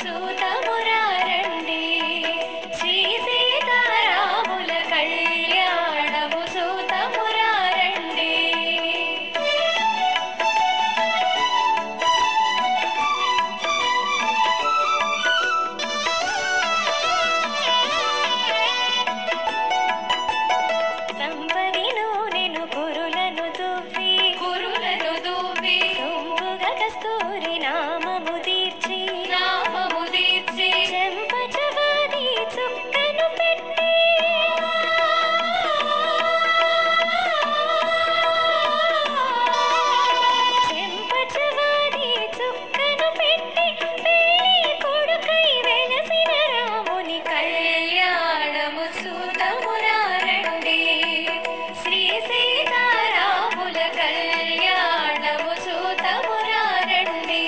చూతమురారండి శ్రీ సీతారాముల కళ్యాణము చూతమురారండి. సంపది నూనెను కురులను దువ్వి సొంపుగా కస్తూరి నామము తీర్చి చెంపచవాది చుక్కను పెట్టి పెళ్లి కొడుకై వెలసిన రాముని కళ్యాణము చూతమురారండి శ్రీ సీతారాముల కళ్యాణము చూతమురారండి.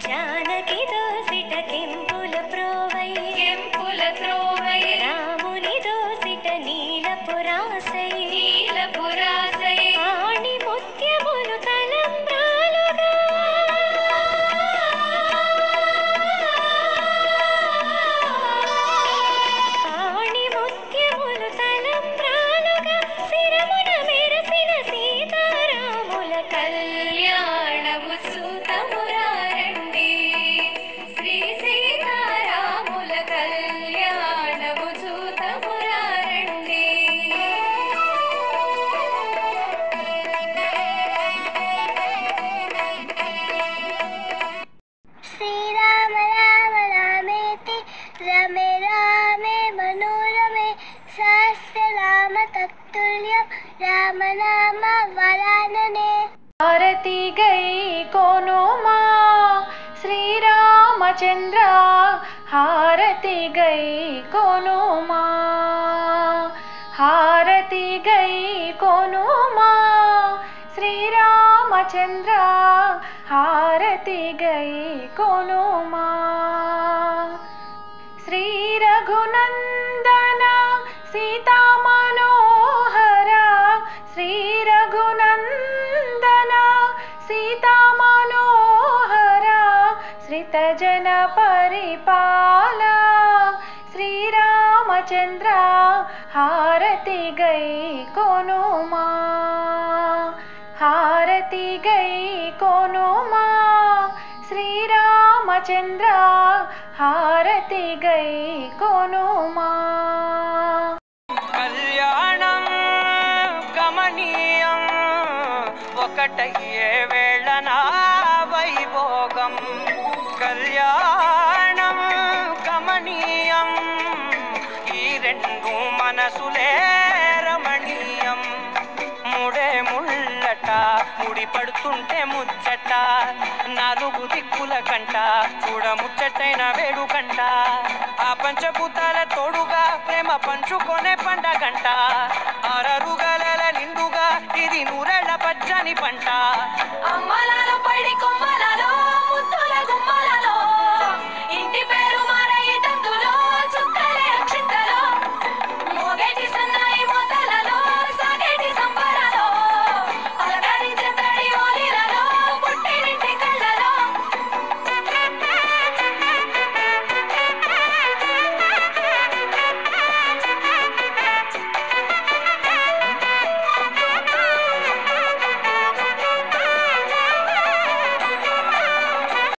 జానకి దోసిట కెంపుల త్రోవై రాముని దోసిట నీలపురాసై ఆణి ముత్యములు తలంబ్రాలుగా శిరమున మెరసిన సీతారాముల కళ్యాణము చూతమురారండి శ్రీ సీతారాముల కళ్యాణము చూతమురారండి. శ్రీరామ రామ రామేతి రమే రామే మనోరమే సహస్రనామ తత్తుల్యం రామనామ వరాననే. హారతి గై కోనుమా శ్రీరామచంద్ర హారతి గై కోనుమా హారతి గై కోనుమా శ్రీరామచంద్ర హారతి గై కోనుమా. శ్రీ రఘునందన సీతా మనోహర శ్రీ రఘునందన సీతా మనోహర శ్రితజన పరిపాల శ్రీరామచంద్ర హారతి గై కోనుమా హారతి గై కోనుమా శ్రీరామచంద్ర హారతి గై కోనుమా. కళ్యాణం గమనీయం ఒకటయ్యే వేళనా వైభోగం కళ్యాణం గమనీయం ఈ రెండు మనసులే రమణీయం. ముడే ముళ్ళట ముడి పడుతుంటే ముచ్చట నాలుగు దిక్కుల కంట చూడ ముచ్చటైన వేడుకంట ఆ పంచభూతాల తోడుగా ప్రేమ పంచుకొనే పండగంట ఆరరుగల నిండుగా ఇది నూరెళ్ళ పచ్చని పంట అమ్మలాల పడి కొమ్మలాల